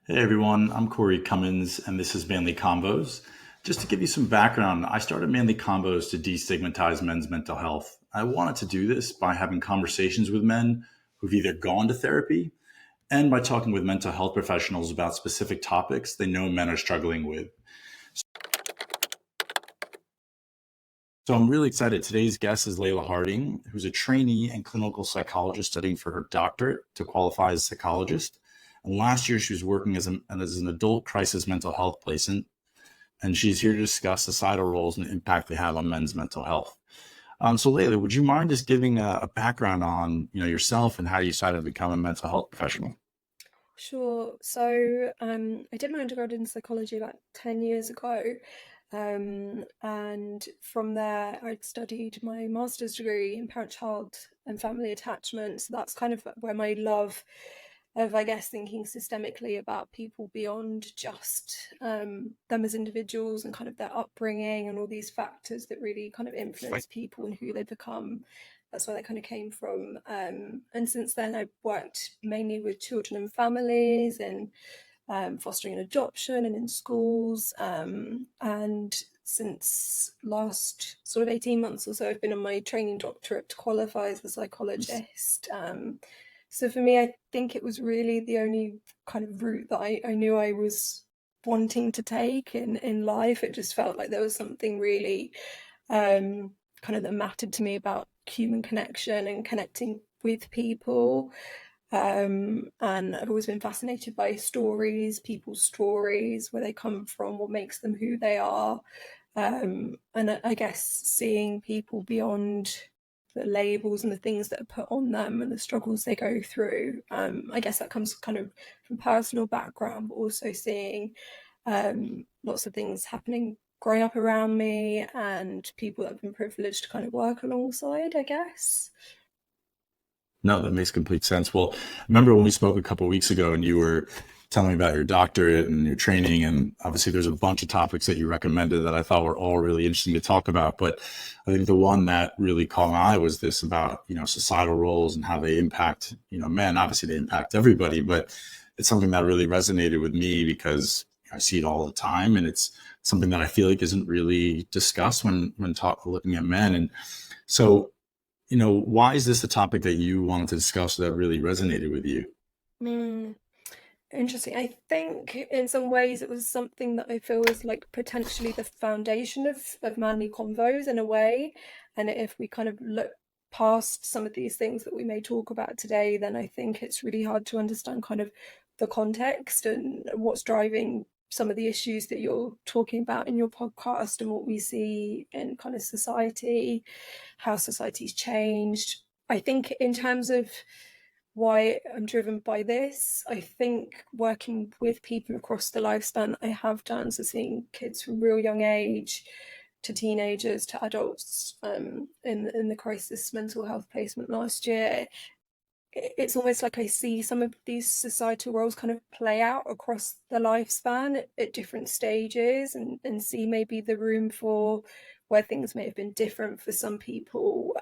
Hey everyone, I'm Corey Cummins, and this is Manly Convos. Just to give you some background, I started Manly Convos to destigmatize men's mental health. I wanted to do this by having conversations with men who've either gone to therapy and by talking with mental health professionals about specific topics they know men are struggling with. So I'm really excited. Today's guest is Layla Harding, who's a trainee and clinical psychologist studying for her doctorate to qualify as a psychologist. And last year, she was working as an adult crisis mental health placement, and she's here to discuss societal roles and the impact they have on men's mental health. So, Layla, would you mind just giving a background on yourself and how you decided to become a mental health professional? Sure. So I did my undergrad in psychology about 10 years ago. And from there, I studied my master's degree in parent child and family attachment. So that's kind of where my love of, I guess, thinking systemically about people beyond just them as individuals and kind of their upbringing and all these factors that really kind of influence people and who they become. That's where that kind of came from. And since then, I've worked mainly with children and families and fostering and adoption and in schools. And since last sort of 18 months or so, I've been on my training doctorate to qualify as a psychologist. So for me, I think it was really the only kind of route that I knew I was wanting to take in life. It just felt like there was something really kind of that mattered to me about human connection and connecting with people. And I've always been fascinated by stories, people's stories, where they come from, what makes them who they are. And I guess seeing people beyond the labels and the things that are put on them and the struggles they go through. I guess that comes kind of from personal background, but also seeing lots of things happening growing up around me and people that have been privileged to kind of work alongside, I guess. No, that makes complete sense. Well, I remember when we spoke a couple of weeks ago and you were telling me about your doctorate and your training, and obviously there's a bunch of topics that you recommended that I thought were all really interesting to talk about. But I think the one that really caught my eye was this about, societal roles and how they impact, men. Obviously they impact everybody, but it's something that really resonated with me because I see it all the time, and it's something that I feel like isn't really discussed when looking at men. And so why is this a topic that you wanted to discuss that really resonated with you? Mm, interesting. I think in some ways it was something that I feel is like potentially the foundation of manly convos in a way. And if we kind of look past some of these things that we may talk about today, then I think it's really hard to understand kind of the context and what's driving some of the issues that you're talking about in your podcast and what we see in kind of society, how society's changed. I think in terms of why I'm driven by this, I think working with people across the lifespan I have done, so seeing kids from real young age to teenagers to adults in the crisis mental health placement last year, it's almost like I see some of these societal roles kind of play out across the lifespan at different stages and see maybe the room for where things may have been different for some people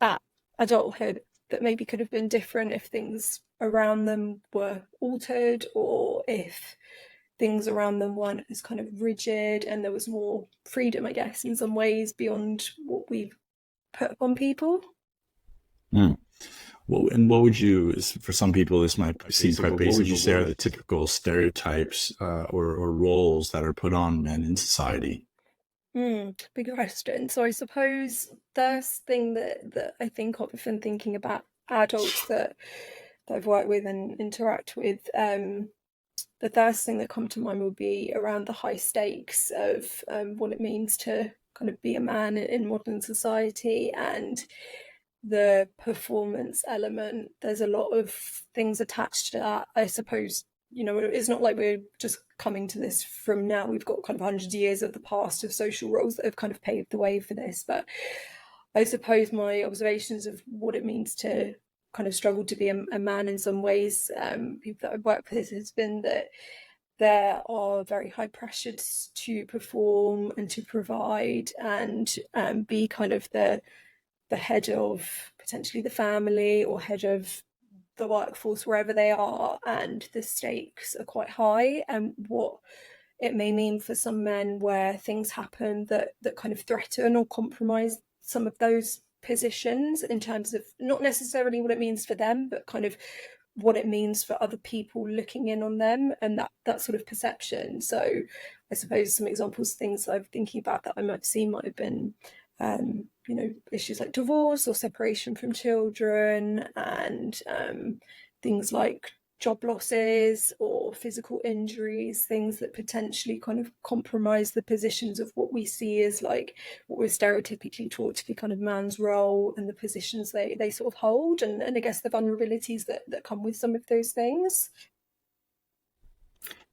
at adulthood that maybe could have been different if things around them were altered or if things around them weren't as kind of rigid and there was more freedom, I guess, in some ways beyond what we've put on people. Hmm. Well, and what would you, for some people, this might seem Basic, quite but what basic, would you you say are what? the typical stereotypes or roles that are put on men in society? Big question. So I suppose first thing that I think of when thinking about adults that I've worked with and interact with, the first thing that come to mind would be around the high stakes of what it means to kind of be a man in modern society and the performance element. There's a lot of things attached to that. I suppose, it's not like we're just coming to this from now. We've got kind of 100 years of the past of social roles that have kind of paved the way for this. But I suppose my observations of what it means to kind of struggle to be a man in some ways, people that I've worked with, has been that there are very high pressures to perform and to provide and be kind of the head of potentially the family or head of the workforce wherever they are, and the stakes are quite high, and what it may mean for some men where things happen that kind of threaten or compromise some of those positions, in terms of not necessarily what it means for them, but kind of what it means for other people looking in on them, and that sort of perception. So I suppose some examples, things I'm thinking about that I might have seen, might have been issues like divorce or separation from children, and things like job losses or physical injuries, things that potentially kind of compromise the positions of what we see as like what we're stereotypically taught to be kind of man's role, and the positions they sort of hold, and I guess the vulnerabilities that come with some of those things.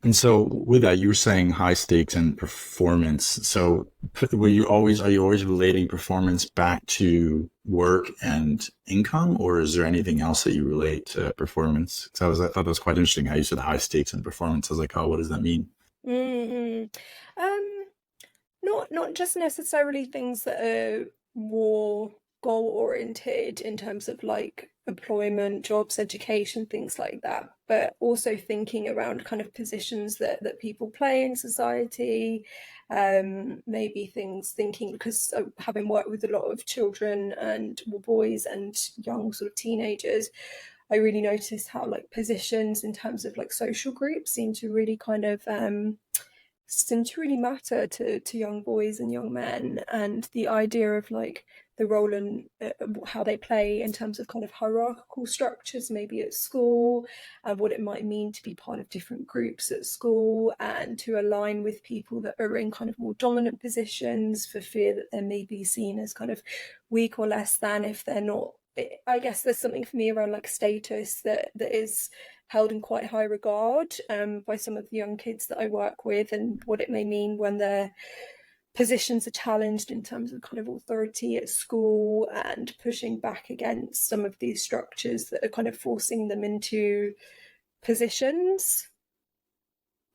And so with that, you were saying high stakes and performance. So are you always relating performance back to work and income, or is there anything else that you relate to performance? Because I thought that was quite interesting how you said high stakes and performance. I was like, oh, what does that mean? Mm-hmm. um not just necessarily things that are more goal oriented in terms of like employment, jobs, education, things like that, but also thinking around kind of positions that people play in society. Maybe things thinking, because having worked with a lot of children and boys and young sort of teenagers, I really noticed how like positions in terms of like social groups seem to really matter to young boys and young men, and the idea of like the role and how they play in terms of kind of hierarchical structures, maybe at school, and what it might mean to be part of different groups at school, and to align with people that are in kind of more dominant positions, for fear that they may be seen as kind of weak or less than if they're not. I guess there's something for me around like status that is held in quite high regard by some of the young kids that I work with, and what it may mean when their positions are challenged in terms of kind of authority at school, and pushing back against some of these structures that are kind of forcing them into positions.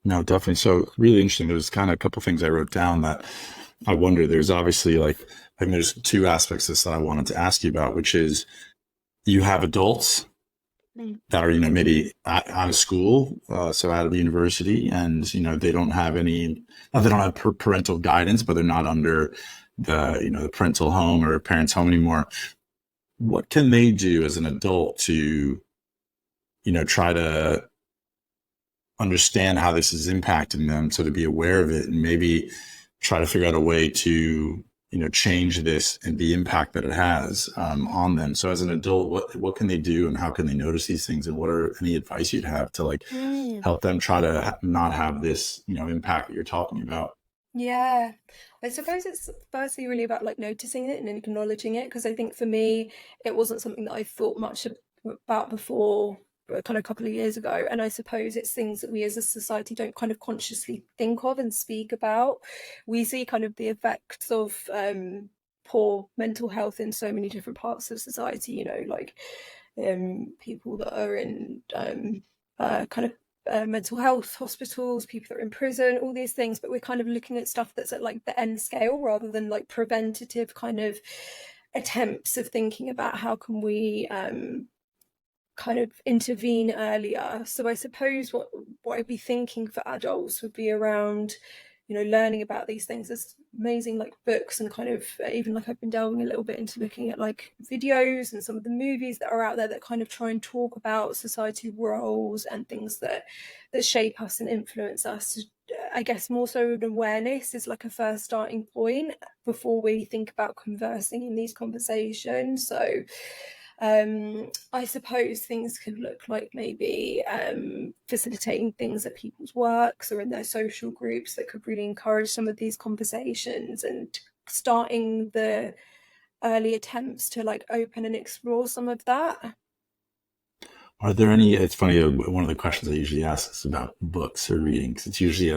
No, definitely. So really interesting. There's kind of a couple things I wrote down that I wonder. There's obviously like there's two aspects of this that I wanted to ask you about, which is you have adults Mm. that are, maybe out of school, so out of university, and, they don't have they don't have parental guidance, but they're not under the parental home or parents' home anymore. What can they do as an adult to, try to understand how this is impacting them, so to be aware of it and maybe try to figure out a way to change this and the impact that it has on them. So as an adult, what can they do, and how can they notice these things, and what are any advice you'd have to like Mm. help them try to not have this impact that you're talking about? Yeah, I suppose it's firstly really about like noticing it and acknowledging it, because I think for me it wasn't something that I thought much about before, kind of a couple of years ago, and I suppose it's things that we as a society don't kind of consciously think of and speak about. We see kind of the effects of poor mental health in so many different parts of society, like people that are in kind of mental health hospitals, people that are in prison, all these things, but we're kind of looking at stuff that's at like the end scale, rather than like preventative kind of attempts of thinking about how can we kind of intervene earlier. So I suppose what I'd be thinking for adults would be around, learning about these things. There's amazing like books, and kind of even like I've been delving a little bit into looking at like videos and some of the movies that are out there that kind of try and talk about society roles and things that shape us and influence us. I guess more so an awareness is like a first starting point before we think about conversing in these conversations. So I suppose things could look like maybe facilitating things at people's works or in their social groups that could really encourage some of these conversations, and starting the early attempts to like open and explore some of that. Are there any? It's funny. One of the questions I usually ask is about books or reading, because it's usually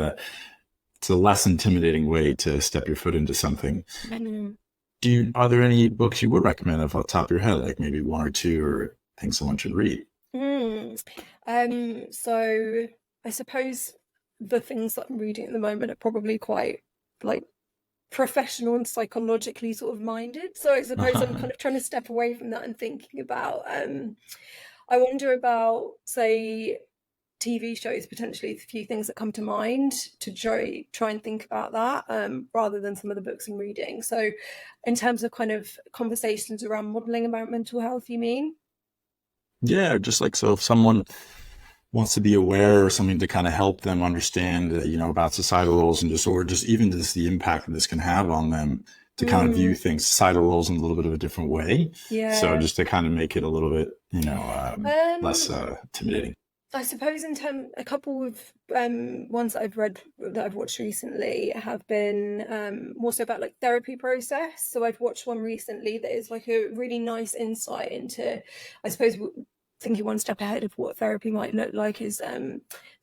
it's a less intimidating way to step your foot into something. Mm. Are there any books you would recommend off the top of your head, like maybe one or two, or things someone should read? Mm. So I suppose the things that I'm reading at the moment are probably quite like professional and psychologically sort of minded. So I suppose I'm kind of trying to step away from that and thinking about I wonder about, say, TV shows, potentially a few things that come to mind to try and think about that, rather than some of the books I'm reading. So in terms of kind of conversations around modeling about mental health, you mean? Yeah, just like so if someone wants to be aware or something to kind of help them understand, about societal roles and just, or just even just the impact that this can have on them to kind of view Mm, things, societal roles in a little bit of a different way. So yeah. just to kind of make it a little bit, less Um, intimidating. I suppose in term a couple of ones that I've read that I've watched recently have been more so about like therapy process. So I've watched one recently that is like a really nice insight into, I suppose, thinking one step ahead of what therapy might look like is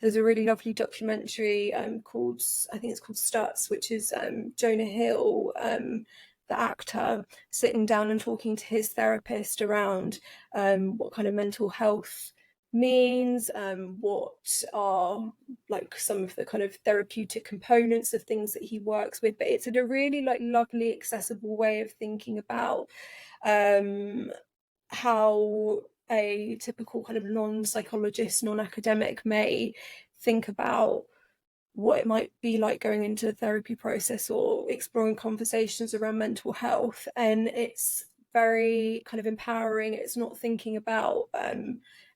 there's a really lovely documentary called, I think it's called Struts, which is Jonah Hill, the actor, sitting down and talking to his therapist around what kind of mental health means, what are like some of the kind of therapeutic components of things that he works with, but it's in a really like lovely accessible way of thinking about um how a typical kind of non-psychologist, non-academic may think about what it might be like going into a therapy process or exploring conversations around mental health. And it's very kind of empowering. It's not thinking about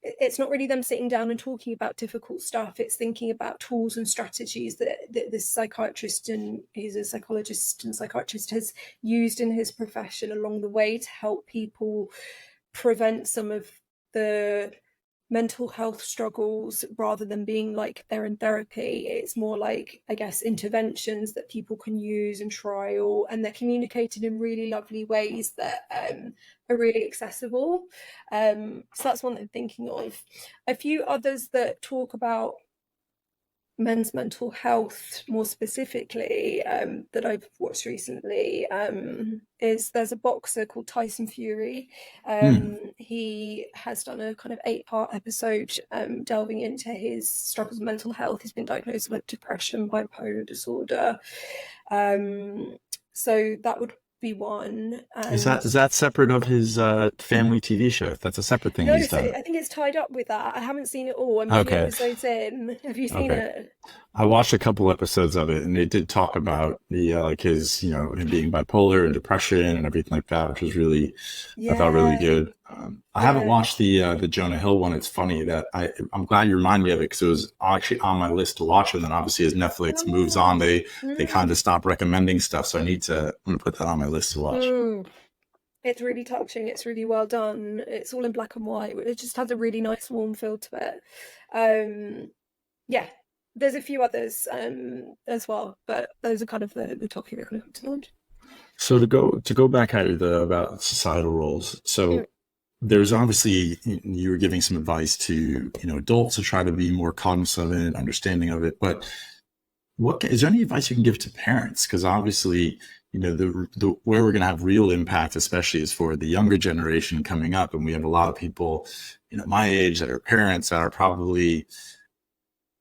it's not really them sitting down and talking about difficult stuff. It's thinking about tools and strategies that this psychiatrist, and he's a psychologist and psychiatrist, has used in his profession along the way to help people prevent some of the mental health struggles, rather than being like they're in therapy. It's more like, I guess, interventions that people can use and trial, and they're communicated in really lovely ways that are really accessible. So that's one I'm thinking of. A few others that talk about men's mental health more specifically, that I've watched recently, is there's a boxer called Tyson Fury. Hmm. He has done a kind of 8-part episode delving into his struggles with mental health. He's been diagnosed with depression, bipolar disorder. Um, so that would be one. Is And that separate of his family TV show? That's a separate thing no, he's so done. I think it's tied up with that. I haven't seen it all. I'm a few Okay. episodes in. Have you seen Okay. it? I watched a couple episodes of it, and they did talk about the like his, him being bipolar and depression and everything like that, which was really, I thought really Yeah, good. I haven't yeah. watched the Jonah Hill one. It's funny that I'm glad you reminded me of it because it was actually on my list to watch. And then obviously as Netflix moves on, Oh, they kind mm, of stop recommending stuff. So I'm gonna put that on my list to watch. mm. It's really touching. It's really well done. It's all in black and white. It just has a really nice warm feel to it. Um, yeah, there's a few others as well, but those are kind of the top few that kind of come to mind. So to go back at the about societal roles. Mm. So there's obviously you were giving some advice to adults to try to be more cognizant of it, understanding of it. But what is there any advice you can give to parents? Because obviously, the where we're going to have real impact, especially is for the younger generation coming up, and we have a lot of people, my age that are parents that are probably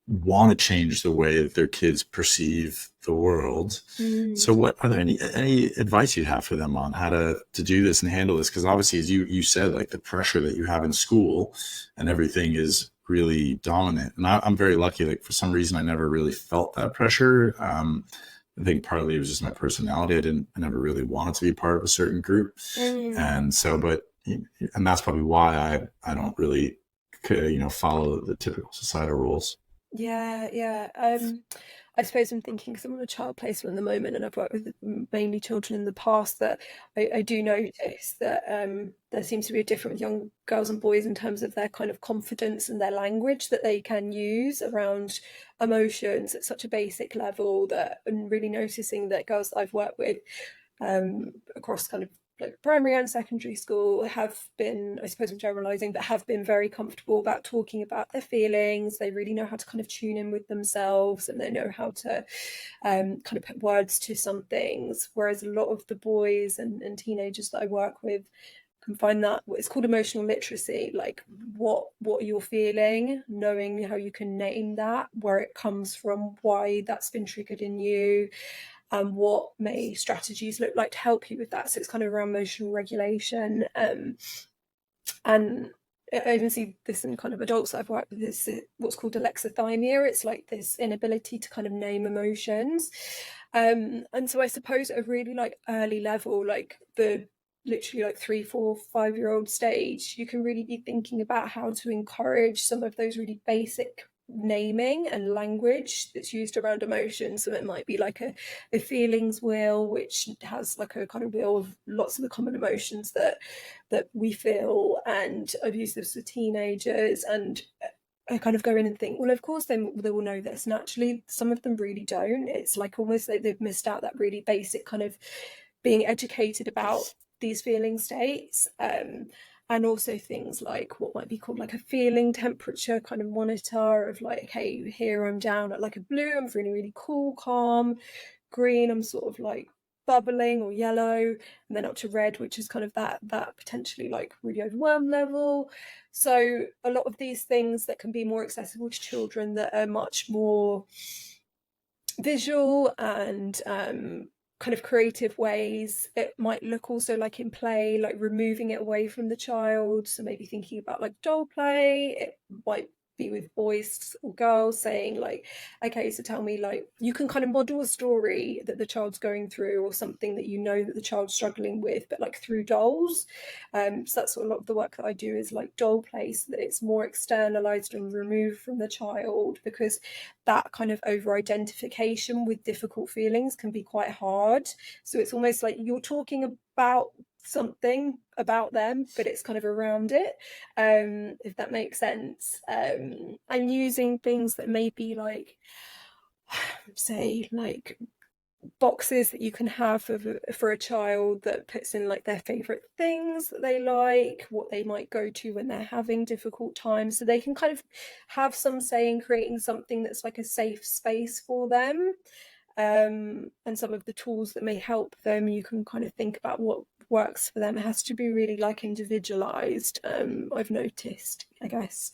want to change the way that their kids perceive the world. Mm. So what are there any advice you have for them on how to do this and handle this? Because obviously, as you said, like the pressure that you have in school and everything is really dominant. And I'm very lucky. Like for some reason, I never really felt that pressure. I think partly it was just my personality. I never really wanted to be part of a certain group. Mm. And so, and that's probably why I don't really, follow the typical societal rules. Yeah, yeah. I suppose I'm thinking, because I'm on a child placement at the moment, and I've worked with mainly children in the past, that I do notice that there seems to be a difference with young girls and boys in terms of their kind of confidence and their language that they can use around emotions at such a basic level, that I'm really noticing that girls that I've worked with across kind of like primary and secondary school have been, I suppose I'm generalizing, but have been very comfortable about talking about their feelings. They really know how to kind of tune in with themselves, and they know how to kind of put words to some things. Whereas a lot of the boys and teenagers that I work with can find that it's called emotional literacy, like what you're feeling, knowing how you can name that, where it comes from, why that's been triggered in you, and what may strategies look like to help you with that. So it's kind of around emotional regulation, and I even see this in kind of adults that I've worked with, this what's called alexithymia. It's like this inability to kind of name emotions. And so I suppose at a really like early level, like the literally like 3, 4, 5 year old stage, you can really be thinking about how to encourage some of those really basic naming and language that's used around emotions. So it might be like a feelings wheel, which has like a kind of wheel of lots of the common emotions that we feel. And I've used this with teenagers, and I kind of go in and think, well, of course they will know this. And actually, some of them really don't. It's like almost like they've missed out that really basic kind of being educated about these feeling states. And also things like what might be called like a feeling temperature kind of monitor of like, okay, here I'm down at like a blue, I'm feeling really cool, calm. Green, I'm sort of like bubbling or yellow, and then up to red, which is kind of that potentially like really overwhelmed level. So a lot of these things that can be more accessible to children that are much more visual and kind of creative ways. It might look also like in play, like removing it away from the child. So maybe thinking about like doll play. It might be with boys or girls saying like, okay, so tell me, like, you can kind of model a story that the child's going through or something that you know that the child's struggling with, but like through dolls. So that's what a lot of the work that I do is like doll play, so that it's more externalized and removed from the child, because that kind of over identification with difficult feelings can be quite hard. So it's almost like you're talking about something about them, but it's kind of around it, if that makes sense. I'm using things that may be like, say, like boxes that you can have for a child that puts in like their favorite things that they like, what they might go to when they're having difficult times, so they can kind of have some say in creating something that's like a safe space for them. And some of the tools that may help them, you can kind of think about what works for them. It has to be really like individualized, I've noticed, I guess.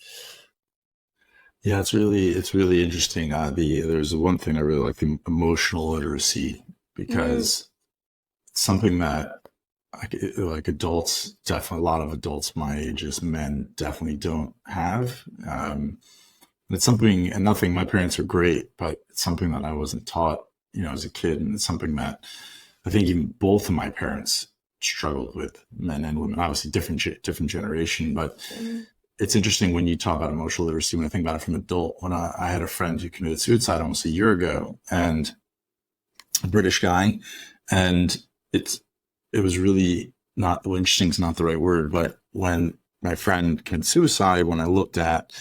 Yeah, it's really interesting. There's one thing I really like, the emotional literacy, because it's something that like adults, definitely a lot of adults my age as men definitely don't have. And it's something, and nothing, my parents are great, but it's something that I wasn't taught, as a kid. And it's something that I think even both of my parents struggled with, men and women, obviously different generation. But Mm. it's interesting when you talk about emotional literacy, when I think about it from adult, when I had a friend who committed suicide almost a year ago, and a British guy, and it was really not, well, interesting is not the right word, but when my friend committed suicide, when I looked at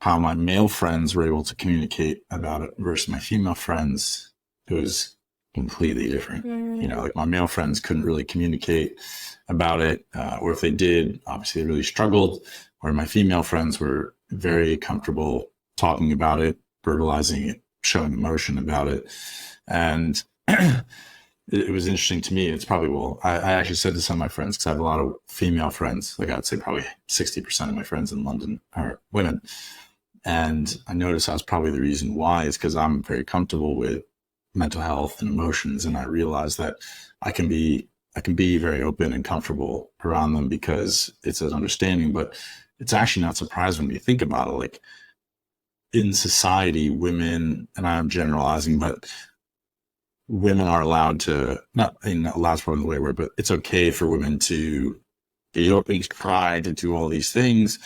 how my male friends were able to communicate about it versus my female friends, it was completely different. Like my male friends couldn't really communicate about it, or if they did, obviously they really struggled. Where my female friends were very comfortable talking about it, verbalizing it, showing emotion about it. And it was interesting to me. It's probably, well, I actually said to some of my friends, because I have a lot of female friends, like I'd say probably 60% of my friends in London are women. And I noticed that's probably the reason why, is because I'm very comfortable with mental health and emotions. And I realized that I can be very open and comfortable around them because it's an understanding. But it's actually not surprising when you think about it. Like in society, women, and I'm generalizing, but women are allowed to, not, I mean, not allowed probably the way word, but it's okay for women to get open, cry, to do all these things.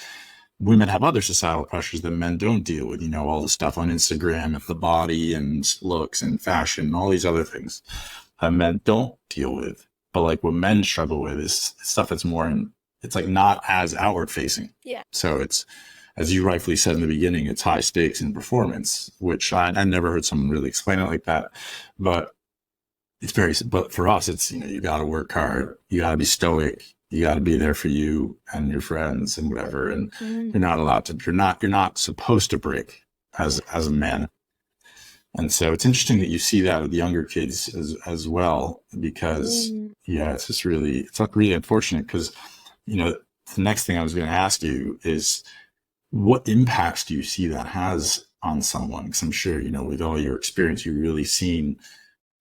Women have other societal pressures that men don't deal with, all the stuff on Instagram and the body and looks and fashion and all these other things that men don't deal with. But like what men struggle with is stuff that's more it's like not as outward facing. Yeah. So it's, as you rightfully said in the beginning, it's high stakes in performance, which I never heard someone really explain it like that. But but for us, it's, you got to work hard. You got to be stoic. You got to be there for you and your friends and whatever. And you're not allowed to, you're not supposed to break as a man. And so it's interesting that you see that with younger kids as well, because it's like really unfortunate, because, the next thing I was going to ask you is, what impacts do you see that has on someone? Because I'm sure, with all your experience, you've really seen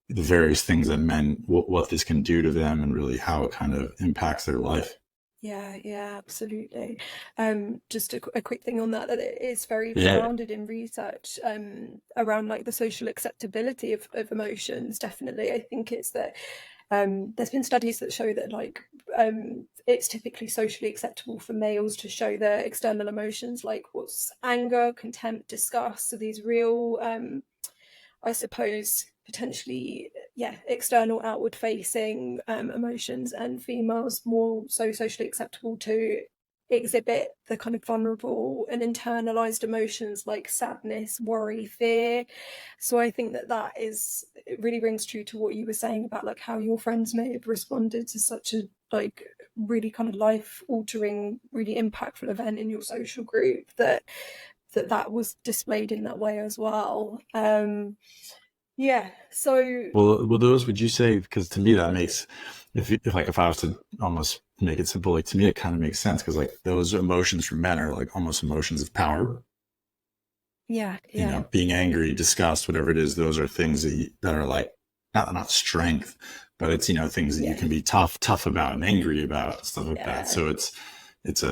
the various things that men, what this can do to them, and really how it kind of impacts their life. Yeah, absolutely. Just a quick thing on that, that it is very Yeah. founded in research around like the social acceptability of emotions. Definitely, I think it's that there's been studies that show that like it's typically socially acceptable for males to show their external emotions, like what's anger, contempt, disgust. So these real I suppose, potentially, yeah, external, outward facing emotions, and females more so socially acceptable to exhibit the kind of vulnerable and internalized emotions like sadness, worry, fear. So I think that that is, it really rings true to what you were saying about like how your friends may have responded to such a like really kind of life altering, really impactful event in your social group, that that was displayed in that way as well. Yeah, so Well, those would you say? Because to me, that makes if I was to almost make it simple, like to me, it kind of makes sense because like those emotions for men are like almost emotions of power. yeah, You yeah, know, being angry, disgust, whatever it is, those are things that are like not strength, but it's things that you yeah, can be tough about and angry about stuff like that. yeah, So it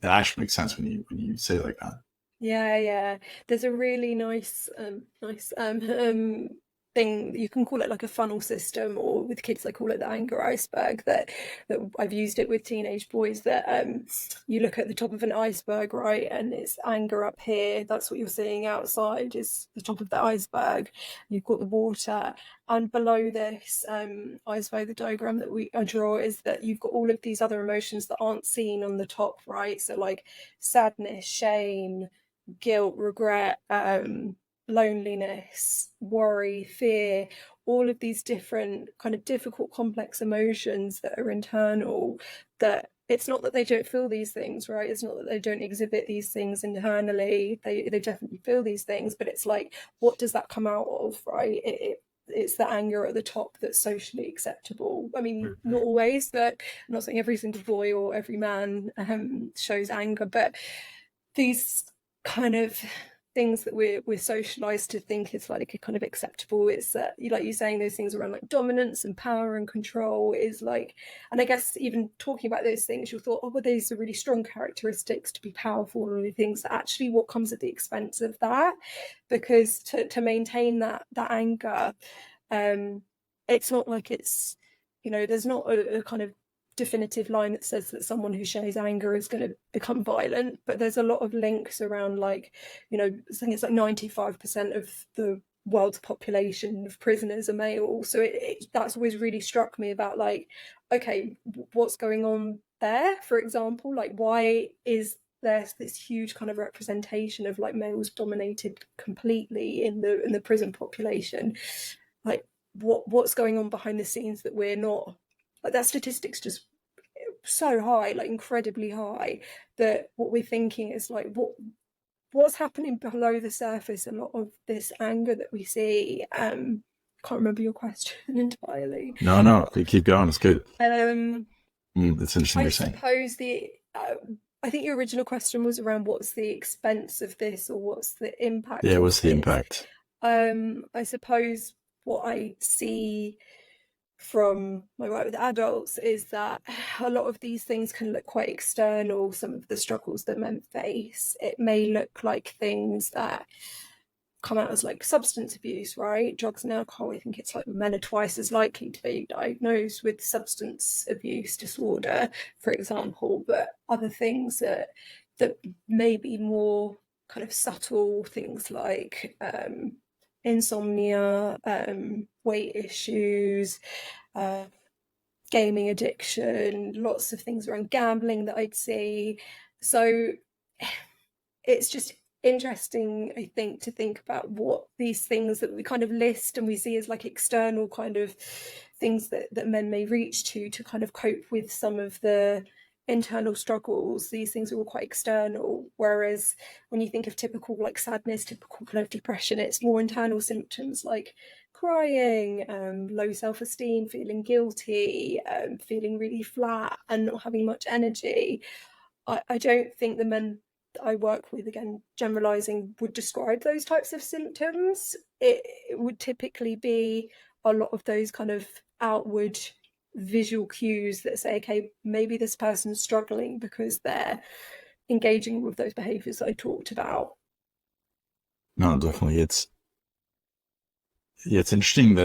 actually makes sense when you say it like that. yeah. There's a really nice thing, you can call it like a funnel system, or with kids they call it the anger iceberg, that I've used it with teenage boys, that you look at the top of an iceberg, right, and it's anger up here, that's what you're seeing outside is the top of the iceberg. You've got the water, and below this iceberg, the diagram that I draw is that you've got all of these other emotions that aren't seen on the top, right? So like sadness, shame, guilt, regret, loneliness, worry, fear, all of these different kind of difficult, complex emotions that are internal, that it's not that they don't feel these things, right? It's not that they don't exhibit these things internally. They definitely feel these things, but it's like, what does that come out of, right? It's the anger at the top that's socially acceptable. I mean, not always, but I'm not saying every single boy or every man shows anger, but these kind of things that we're socialized to think is like a kind of acceptable, it's that you, like you saying, those things around like dominance and power and control is like, and I guess even talking about those things, you thought, oh well, these are really strong characteristics to be powerful, and the things that actually what comes at the expense of that, because to maintain that anger, um it's not like it's, there's not a kind of definitive line that says that someone who shows anger is going to become violent, but there's a lot of links around, like, I think it's like 95% of the world's population of prisoners are male. So that's always really struck me about, like, okay, what's going on there, for example, like why is there's this huge kind of representation of like males dominated completely in the prison population, like what's going on behind the scenes that we're not, like, that statistics just so high, like incredibly high, that what we're thinking is like what's happening below the surface. A lot of this anger that we see, can't remember your question entirely. No, they keep going. It's good. um It's interesting I you're saying. suppose I think your original question was around what's the expense of this, or what's the impact Yeah, of what's the this. impact? I suppose what I see from my work with adults is that a lot of these things can look quite external. Some of the struggles that men face, it may look like things that come out as like substance abuse, right? Drugs and alcohol. I think it's like men are twice as likely to be diagnosed with substance abuse disorder, for example. But other things that may be more kind of subtle, things like insomnia, weight issues, uh, gaming addiction, lots of things around gambling that I'd see. So it's just interesting, I think, to think about what these things that we kind of list and we see as like external kind of things that men may reach to kind of cope with some of the internal struggles. These things are all quite external, whereas when you think of typical like sadness, typical kind of depression, it's more internal symptoms like crying, low self-esteem, feeling guilty, feeling really flat and not having much energy. I don't think the men that I work with, again, generalizing, would describe those types of symptoms. It would typically be a lot of those kind of outward visual cues that say, okay, maybe this person's struggling because they're engaging with those behaviors that I talked about. No, definitely. It's interesting.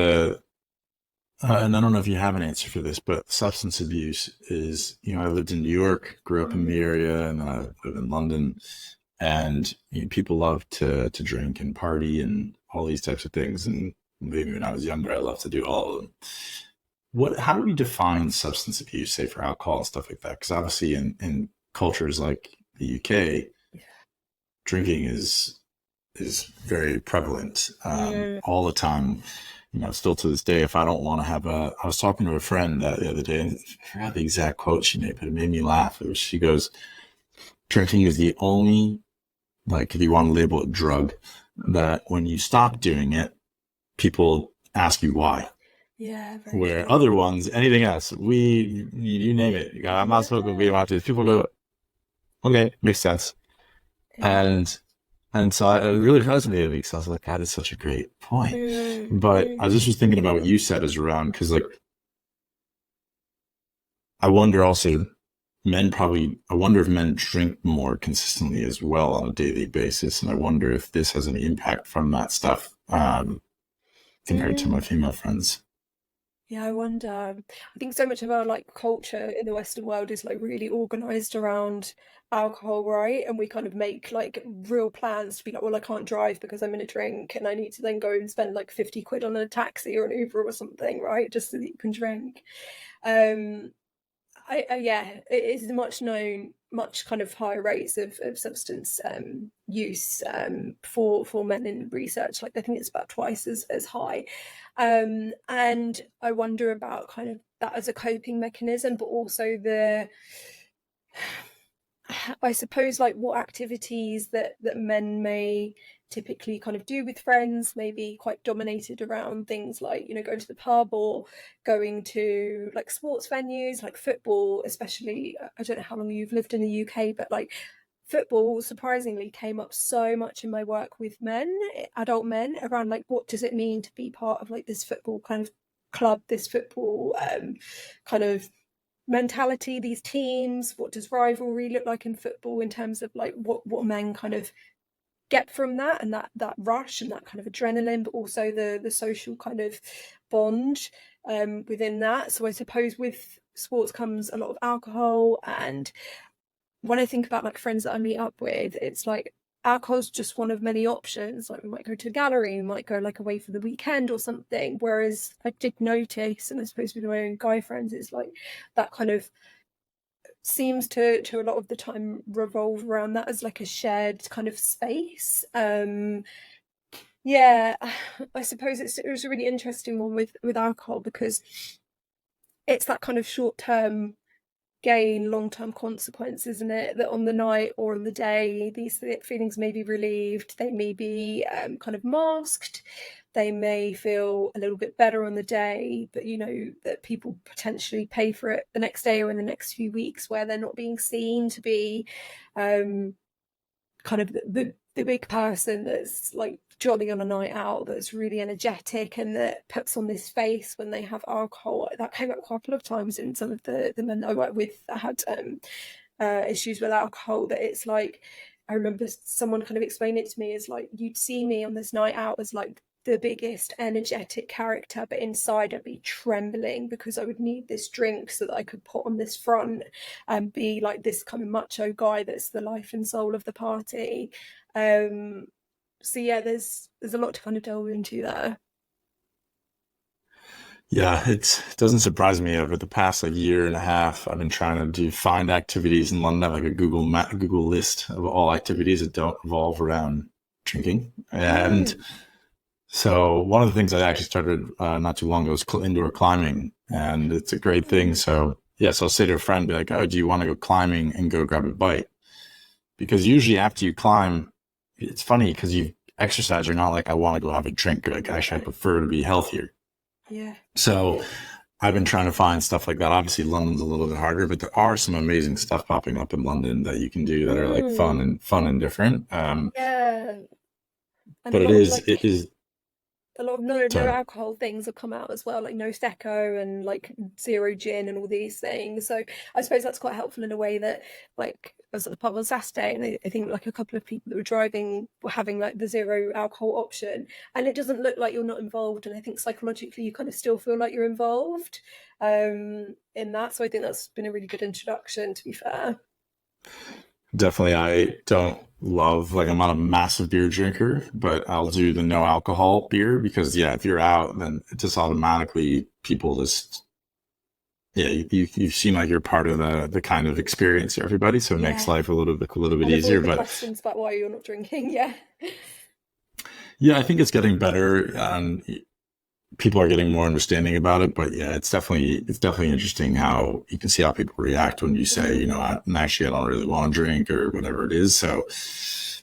And I don't know if you have an answer for this, but substance abuse is, I lived in New York, grew up in the area, and then I live in London. And people love to drink and party and all these types of things. And maybe when I was younger, I loved to do all of them. How do we define substance abuse, say for alcohol and stuff like that? Because obviously in cultures like the UK, drinking is very prevalent all the time. Still to this day, if I don't want to I was talking to a friend the other day, and I forgot the exact quote she made, but it made me laugh. She goes, drinking is the only, like, if you want to label it, drug that when you stop doing it, people ask you why. Yeah. Where true. other ones, anything else, you name it. I'm not smoking weed after this. People go, okay, makes sense. Yeah. And so it really resonated with me. So I was like, that is such a great point. But I was just thinking about what you said is around, because like, I wonder also, I wonder if men drink more consistently as well on a daily basis. And I wonder if this has any impact from that stuff compared to my female friends. Yeah, I wonder. I think so much of our like culture in the Western world is like really organized around alcohol, right? And we kind of make like real plans to be like, well, I can't drive because I'm in a drink and I need to then go and spend like 50 quid on a taxi or an Uber or something, right? Just so that you can drink. Um, yeah, it is much known, much kind of higher rates of substance use for men in research. Like I think it's about twice as high. And I wonder about kind of that as a coping mechanism, but also I suppose like what activities that men may typically kind of do with friends, maybe quite dominated around things like, going to the pub or going to like sports venues like football, especially. I don't know how long you've lived in the UK, but like football surprisingly came up so much in my work with men, adult men, around like what does it mean to be part of like this football kind of club, this football kind of mentality, these teams. What does rivalry look like in football in terms of like what men kind of get from that, and that rush and that kind of adrenaline, but also the social kind of bond within that. So I suppose with sports comes a lot of alcohol, and when I think about like friends that I meet up with, it's like alcohol's just one of many options. Like we might go to a gallery, we might go like away for the weekend or something. Whereas I did notice, and I suppose with my own guy friends, it's like that kind of seems to a lot of the time revolve around that as like a shared kind of space. Yeah, I suppose it was a really interesting one with alcohol, because it's that kind of short term gain, long term consequence, isn't it? That on the night or on the day, these feelings may be relieved, they may be kind of masked, they may feel a little bit better on the day, but that people potentially pay for it the next day or in the next few weeks, where they're not being seen to be kind of the big person that's like jolly on a night out, that's really energetic, and that puts on this face when they have alcohol. That came up a couple of times in some of the men I work with that had issues with alcohol. That it's like, I remember someone kind of explained it to me as like, you'd see me on this night out as like the biggest energetic character, but inside I'd be trembling because I would need this drink so that I could put on this front and be like this kind of macho guy that's the life and soul of the party. So yeah, there's a lot to kind of delve into there. Yeah, it doesn't surprise me. Over the past like year and a half, I've been trying to find activities in London, like a Google list of all activities that don't revolve around drinking. And so one of the things I actually started not too long ago was indoor climbing, and it's a great thing. So yes, I'll say to a friend, be like, "Oh, do you want to go climbing and go grab a bite?" Because usually after you climb, it's funny because you exercise. You're not like, "I want to go have a drink." You're like, "Actually, I prefer to be healthier." Yeah. So I've been trying to find stuff like that. Obviously, London's a little bit harder, but there are some amazing stuff popping up in London that you can do that are like fun and different. Yeah. And But a it lot of is like it is a lot of no Sorry. alcohol things have come out as well, like no secco and like zero gin and all these things. So I suppose that's quite helpful in a way that, like, I was at the pub on Saturday, and I think like a couple of people that were driving were having like the zero alcohol option, and it doesn't look like you're not involved. And I think psychologically you kind of still feel like you're involved in that. So I think that's been a really good introduction, to be fair. Definitely, I don't love, like, I'm not a massive beer drinker, but I'll do the no alcohol beer because, yeah, if you're out, then it just automatically people just, yeah, you seem like you're part of the kind of experience for everybody. So it makes Yeah. life a little bit And easier. avoid the But questions about why you're not drinking. Yeah. yeah, I think it's getting better. People are getting more understanding about it, but yeah, it's definitely interesting how you can see how people react when you say, actually, I don't really want to drink or whatever it is. So,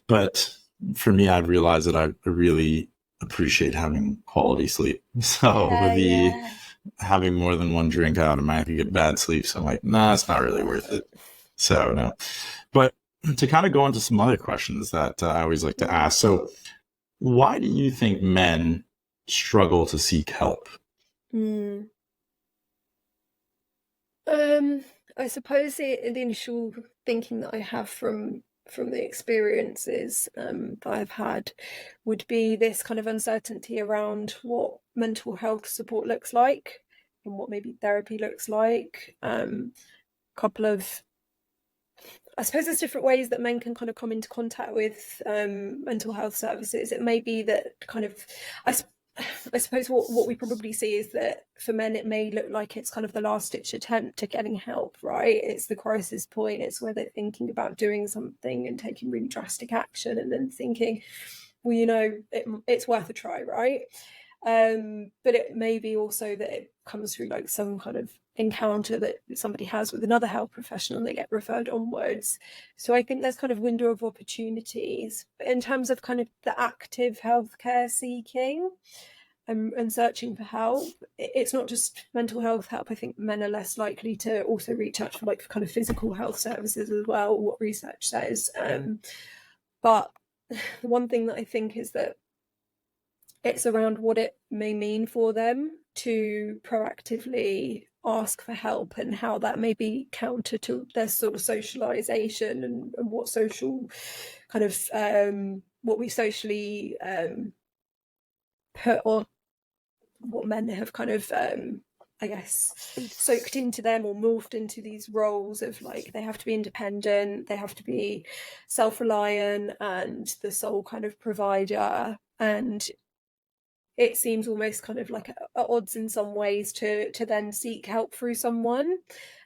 but for me, I've realized that I really appreciate having quality sleep. So Yeah, the yeah. having more than one drink, I automatically get bad sleep. So I'm like, nah, it's not really worth it. So no, but to kind of go into some other questions that I always like to ask. So why do you think men struggle to seek help? Mm. Um, I suppose the initial thinking that I have from the experiences that I've had would be this kind of uncertainty around what mental health support looks like and what maybe therapy looks like. Couple of, I suppose there's different ways that men can kind of come into contact with mental health services. It may be that kind of, I, I suppose what we probably see is that for men, it may look like it's kind of the last ditch attempt to getting help, right? It's the crisis point. It's where they're thinking about doing something and taking really drastic action and then thinking, well, it's worth a try, right? But it may be also that it comes through like some kind of encounter that somebody has with another health professional and they get referred onwards. So I think there's kind of window of opportunities. But in terms of kind of the active healthcare seeking and searching for help, it's not just mental health help. I think men are less likely to also reach out for like kind of physical health services as well, what research says. But the one thing that I think is that it's around what it may mean for them to proactively ask for help and how that may be counter to their sort of socialization and what social kind of what we socially put on what men have kind of I guess soaked into them or morphed into these roles of like they have to be independent, they have to be self-reliant and the sole kind of provider, and it seems almost kind of like at odds in some ways to then seek help through someone.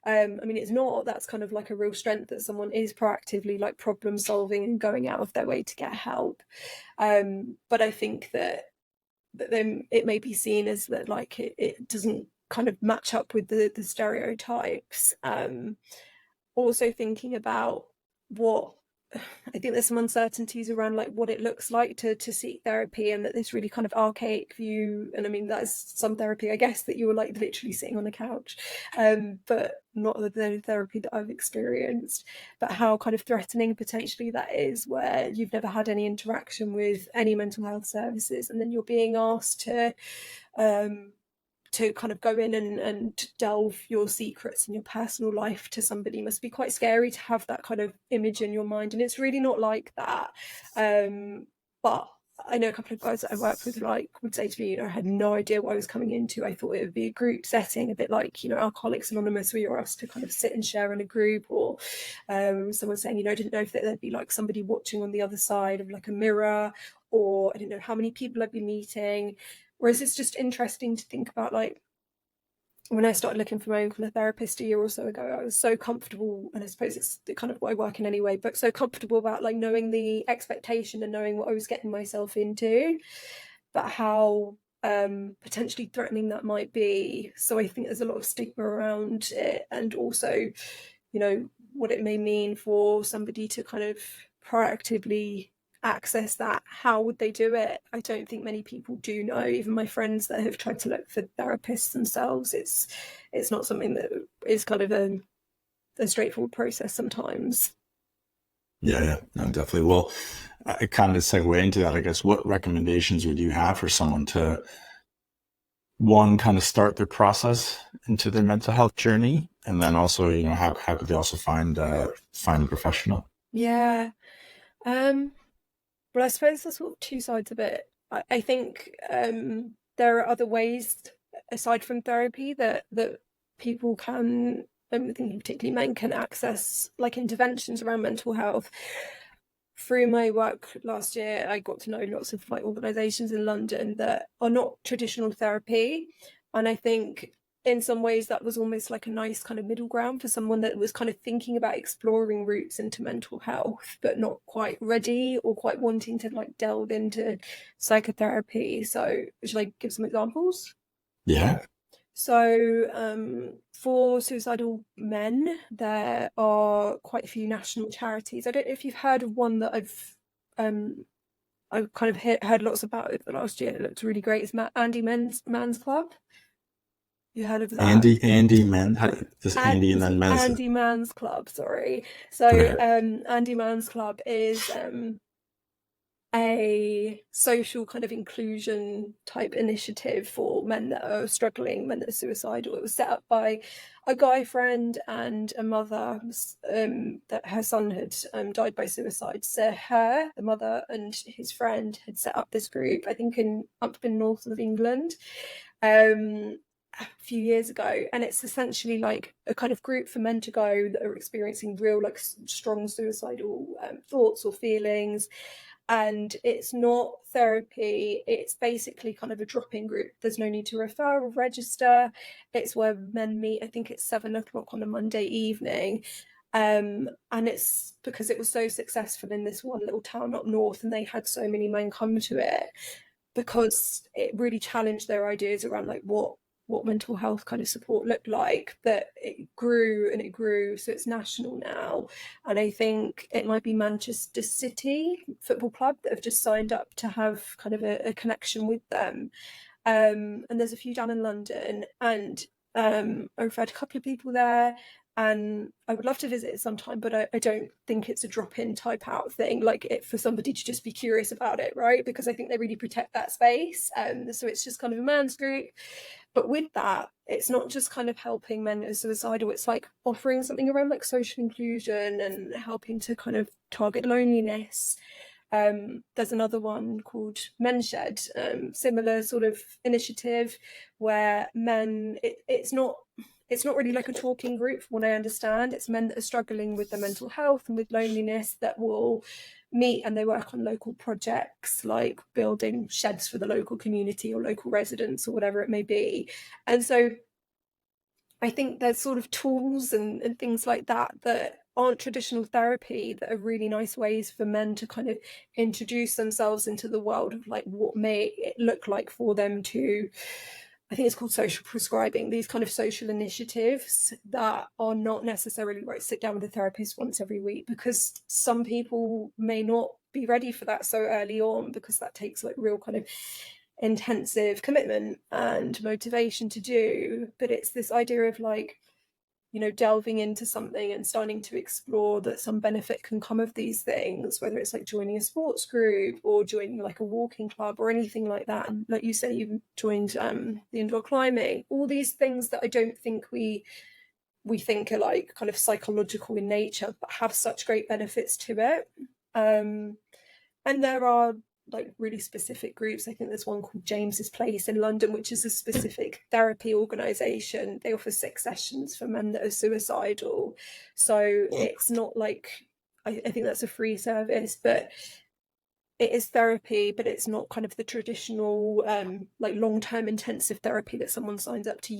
I mean, it's not, that's kind of like a real strength that someone is proactively like problem solving and going out of their way to get help. But I think that then it may be seen as that like it doesn't kind of match up with the stereotypes. Also thinking about what I think there's some uncertainties around like what it looks like to seek therapy, and that this really kind of archaic view, and I mean that is some therapy I guess, that you were like literally sitting on a couch, but not the therapy that I've experienced, but how kind of threatening potentially that is, where you've never had any interaction with any mental health services and then you're being asked um to kind of go in and delve your secrets and your personal life to somebody must be quite scary to have that kind of image in your mind. And it's really not like that. But I know a couple of guys that I work with like would say to me, I had no idea what I was coming into. I thought it would be a group setting, a bit like, Alcoholics Anonymous, where you're asked to kind of sit and share in a group, or someone saying, I didn't know if there'd be like somebody watching on the other side of like a mirror, or I didn't know how many people I'd be meeting. Whereas it's just interesting to think about, like, when I started looking for my own kind of therapist a year or so ago, I was so comfortable, and I suppose it's the kind of what I work in anyway, but so comfortable about like knowing the expectation and knowing what I was getting myself into, but how potentially threatening that might be. So I think there's a lot of stigma around it, and also, what it may mean for somebody to kind of proactively access that. How would they do it? I don't think many people do know. Even my friends that have tried to look for therapists themselves, it's not something that is kind of a straightforward process sometimes. Yeah, yeah, no, definitely. Well, I kind of segue into that, I guess. What recommendations would you have for someone to, one, kind of start their process into their mental health journey, and then also, how could they also find a professional? Yeah. Um, well, I suppose there's sort of two sides of it. I think there are other ways aside from therapy that people can, I'm thinking particularly men, can access like interventions around mental health. Through my work last year, I got to know lots of like organisations in London that are not traditional therapy, and I think in some ways that was almost like a nice kind of middle ground for someone that was kind of thinking about exploring routes into mental health but not quite ready or quite wanting to like delve into psychotherapy. So should I give some examples? Yeah. For suicidal men, there are quite a few national charities. I don't know if you've heard of one that um, I've kind of heard lots about over the last year. It looks really great. It's Andy Man's Club. You heard of that? Andy Men, this Andy and It's then Men's. Andy Man's Club. Sorry. So, Okay. Andy Man's Club is a social kind of inclusion type initiative for men that are struggling, men that are suicidal. It was set up by a guy friend and a mother that her son had died by suicide. So the mother, and his friend had set up this group, I think up in north of England. A few years ago, and it's essentially like a kind of group for men to go that are experiencing real like strong suicidal thoughts or feelings, and it's not therapy. It's basically kind of a drop-in group. There's no need to refer or register. It's where men meet. I think it's 7 o'clock on a Monday evening. And it's because it was so successful in this one little town up north, and they had so many men come to it because it really challenged their ideas around like what mental health kind of support looked like, that it grew and it grew, so it's national now. And I think it might be Manchester City Football Club that have just signed up to have kind of a connection with them. And there's a few down in London, and I've had a couple of people there, and I would love to visit it sometime, but I don't think it's a drop-in type out thing, like it for somebody to just be curious about it, right? Because I think they really protect that space. So it's just kind of a man's group. But with that, it's not just kind of helping men who are suicidal, it's like offering something around like social inclusion and helping to kind of target loneliness. There's another one called Men Shed, similar sort of initiative where it's not really like a talking group from what I understand. It's men that are struggling with their mental health and with loneliness that will meet, and they work on local projects like building sheds for the local community or local residents or whatever it may be. And so I think there's sort of tools and things like that that aren't traditional therapy that are really nice ways for men to kind of introduce themselves into the world of like what may it look like for them to, I think it's called social prescribing, these kind of social initiatives that are not necessarily right, sit down with a therapist once every week, because some people may not be ready for that so early on, because that takes like real kind of intensive commitment and motivation to do. But it's this idea of like, delving into something and starting to explore that some benefit can come of these things, whether it's like joining a sports group or joining like a walking club or anything like that. And like you say, you've joined the indoor climbing, all these things that I don't think we think are like kind of psychological in nature, but have such great benefits to it. And there are like really specific groups. I think there's one called James's Place in London, which is a specific therapy organisation. They offer 6 sessions for men that are suicidal. So it's not like, I think that's a free service, but it is therapy, but it's not kind of the traditional like long-term intensive therapy that someone signs up to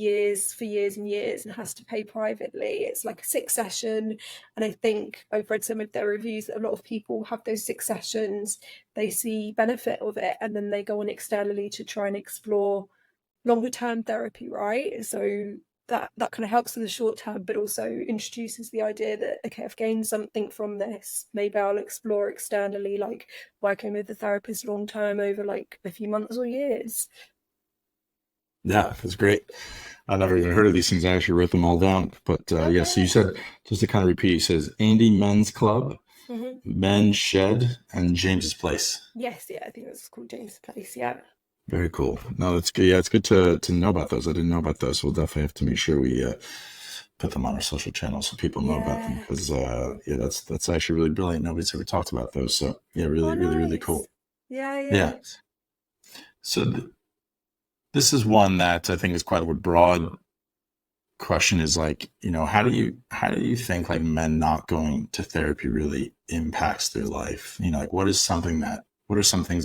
for years and years and has to pay privately. It's like a 6 session, and I think I've read some of their reviews that a lot of people have those 6 sessions, they see benefit of it, and then they go on externally to try and explore longer term therapy, right? So that kind of helps in the short term, but also introduces the idea that, okay, I've gained something from this, maybe I'll explore externally, like working with the therapist long term over like a few months or years. Yeah, that's great. I never even heard of these things. I actually wrote them all down. But yeah, so you Okay. said, just to kind of repeat, you says Andy Men's Club. Hmm. Men Shed and James's Place. Yes, yeah, I think it was called James Place. Yeah. Very cool. No, that's good. Yeah, it's good to know about those. I didn't know about those. We'll definitely have to make sure we put them on our social channels so people know about them Yeah. because yeah, that's actually really brilliant. Nobody's ever talked about those. So yeah, Oh, really, really, really nice. cool. Yeah, Yeah. yeah. So this is one that I think is quite a broad question is like, how do you think like men not going to therapy really impacts their life? Like what are some things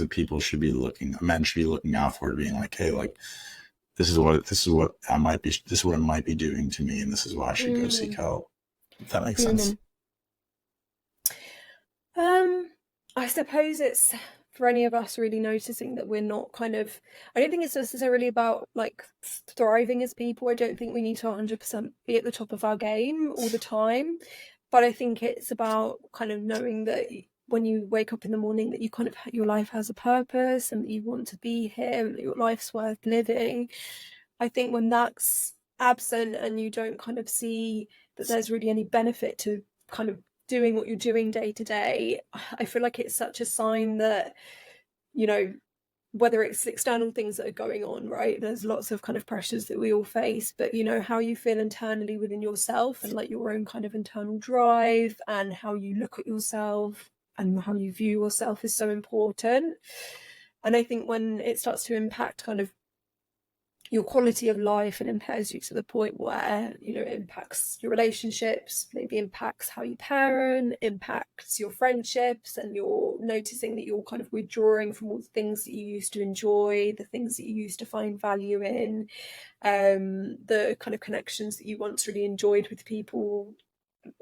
that men should be looking out for, being like, hey, like this is what it might be doing to me, and this is why I should go seek Mm. help. If that makes sense. Mm. Um, I suppose it's for any of us really noticing that we're not kind of, I don't think it's necessarily about like thriving as people. I don't think we need to 100% be at the top of our game all the time. But I think it's about kind of knowing that when you wake up in the morning, that you kind of, your life has a purpose and that you want to be here, and that your life's worth living. I think when that's absent and you don't kind of see that there's really any benefit to kind of doing what you're doing day to day, I feel like it's such a sign that, you know, whether it's external things that are going on, right? There's lots of kind of pressures that we all face, but how you feel internally within yourself and like your own kind of internal drive and how you look at yourself and how you view yourself is so important. And I think when it starts to impact kind of your quality of life and impairs you to the point where it impacts your relationships, maybe impacts how you parent, impacts your friendships, and you're noticing that you're kind of withdrawing from all the things that you used to enjoy, the things that you used to find value in, the kind of connections that you once really enjoyed with people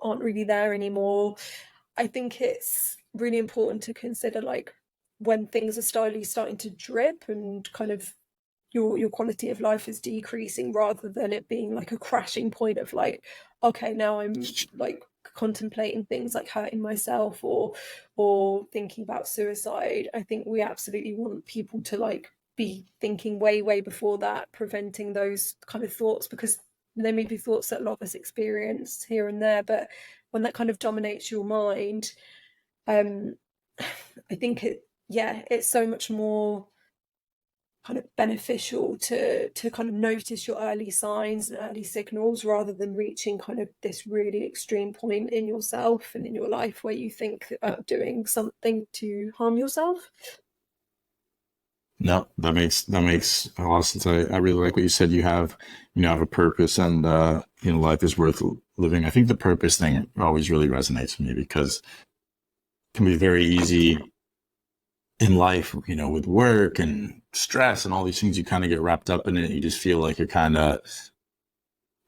aren't really there anymore. I think it's really important to consider like when things are slowly starting to drip and kind of your quality of life is decreasing, rather than it being like a crashing point of like, okay, now I'm like contemplating things like hurting myself or thinking about suicide. I think we absolutely want people to like be thinking way before that, preventing those kind of thoughts, because they may be thoughts that a lot of us experience here and there, but when that kind of dominates your mind, um I think it's so much more kind of beneficial to kind of notice your early signs and early signals, rather than reaching kind of this really extreme point in yourself and in your life where you think about doing something to harm yourself. No, that makes a lot of sense. I really like what you said. You have a purpose, and life is worth living. I think the purpose thing always really resonates with me because it can be very easy in life, with work and stress and all these things. You kind of get wrapped up in it. You just feel like you're kind of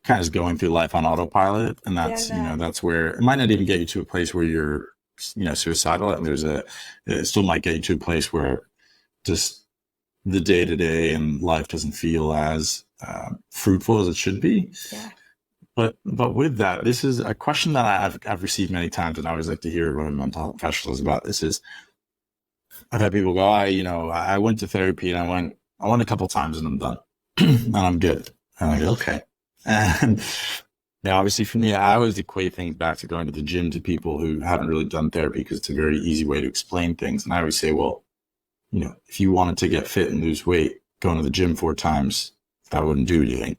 just going through life on autopilot, and Yeah. that's where it might not even get you to a place where you're suicidal, and it still might get you to a place where just the day to day and life doesn't feel as fruitful as it should be. Yeah. But with that, this is a question that I've received many times, and I always like to hear from mental health professionals about this. Is I've had people go, I went to therapy and I went a couple times and I'm done and I'm good. And I go, okay. And yeah, obviously for me, I always equate things back to going to the gym to people who haven't really done therapy because it's a very easy way to explain things. And I always say, well, if you wanted to get fit and lose weight, going to the gym 4 times, that wouldn't do anything.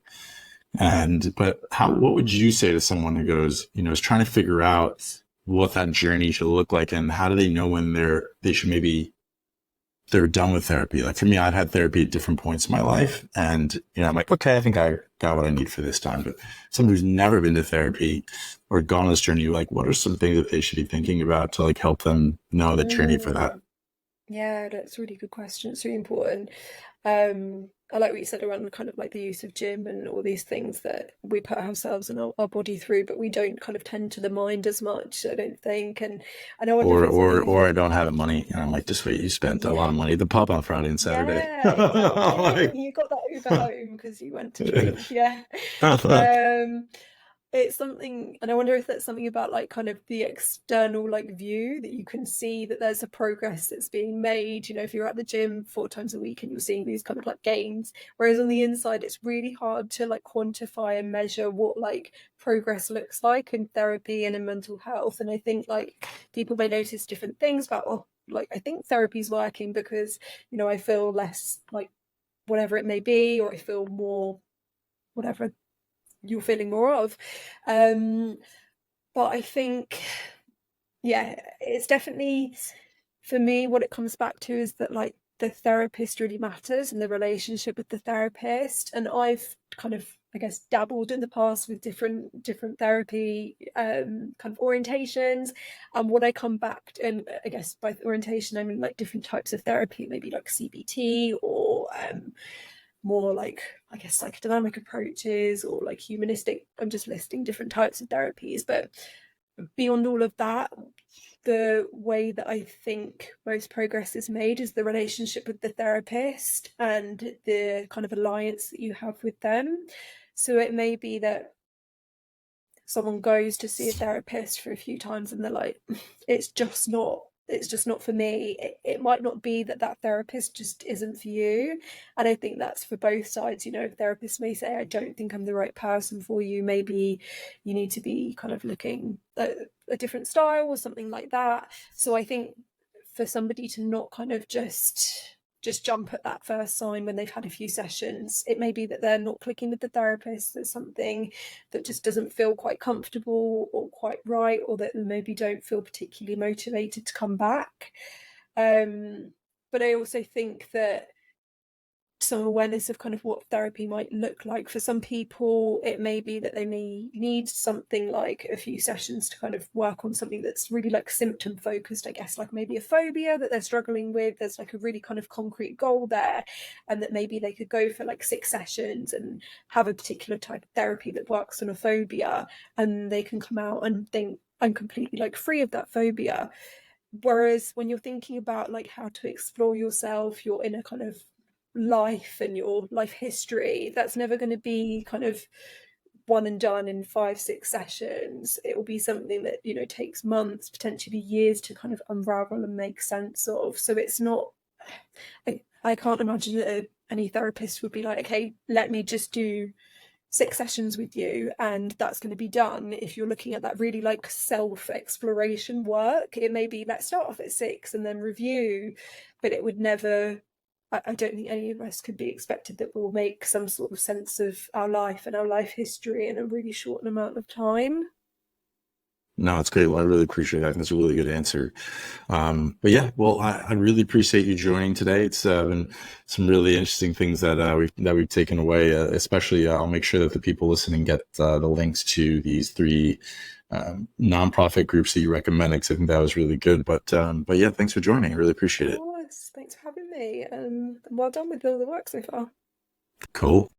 But what would you say to someone who goes, is trying to figure out what that journey should look like, and how do they know when they should maybe they're done with therapy? Like for me, I've had therapy at different points in my life, and I'm like, okay, I think I got what I need for this time. But someone who's never been to therapy or gone on this journey, like, what are some things that they should be thinking about to like help them know the journey for that? Yeah, that's a really good question. It's really important. I like what you said around kind of like the use of gym and all these things that we put ourselves and our body through, but we don't kind of tend to the mind as much, I don't think. And I know Or if it's or anything. or I don't have the money, and I'm like, just wait, you spent a lot Yeah, of money at the pub on Friday and Saturday. yeah, exactly. Like, You got that Uber home because you went to drink. Yeah. Um, it's something, and I wonder if that's something about like kind of the external like view that you can see that there's a progress that's being made. You know, if you're at the gym 4 times a week and you're seeing these kind of like gains, whereas on the inside it's really hard to like quantify and measure what like progress looks like in therapy and in mental health. And I think like people may notice different things about, oh, like I think therapy's working because, you know, I feel less like whatever it may be, or I feel more whatever you're feeling more of. Um, but I think, yeah, it's definitely for me what it comes back to is that like the therapist really matters and the relationship with the therapist. And I've kind of, I guess, dabbled in the past with different therapy kind of orientations. And what I come back to, and I guess by orientation I mean like different types of therapy, maybe like CBT or more like I guess psychodynamic approaches or like humanistic. I'm just listing different types of therapies, but beyond all of that, the way that I think most progress is made is the relationship with the therapist and the kind of alliance that you have with them. So it may be that someone goes to see a therapist for a few times and they're like, it's just not for me. It might not be that that therapist just isn't for you. And I think that's for both sides. You know, therapists may say, I don't think I'm the right person for you. Maybe you need to be kind of looking at a different style or something like that. So I think for somebody to not kind of just jump at that first sign when they've had a few sessions, it may be that they're not clicking with the therapist. There's something that just doesn't feel quite comfortable or quite right, or that maybe don't feel particularly motivated to come back. But I also think that some awareness of kind of what therapy might look like. For some people, it may be that they may need something like a few sessions to kind of work on something that's really like symptom focused, I guess, like maybe a phobia that they're struggling with. There's like a really kind of concrete goal there, and that maybe they could go for like 6 sessions and have a particular type of therapy that works on a phobia, and they can come out and think, I'm completely like free of that phobia. Whereas when you're thinking about like how to explore yourself, your inner kind of life and your life history, that's never going to be kind of one and done in 5 6 sessions. It will be something that, you know, takes months, potentially years to kind of unravel and make sense of. So it's not, I can't imagine that any therapist would be like, okay, let me just do 6 sessions with you and that's going to be done. If you're looking at that really like self-exploration work, it may be let's start off at 6 and then review, but it would never, I don't think any of us could be expected that we'll make some sort of sense of our life and our life history in a really short amount of time. No, it's great. Well, I really appreciate that. That's a really good answer. But yeah, well, I really appreciate you joining today. It's been some really interesting things that we've taken away. Especially, I'll make sure that the people listening get the links to these 3 nonprofit groups that you recommended, because I think that was really good. But yeah, thanks for joining. I really appreciate Of it. course, thanks for having me. Well done with all the work so far. Cool.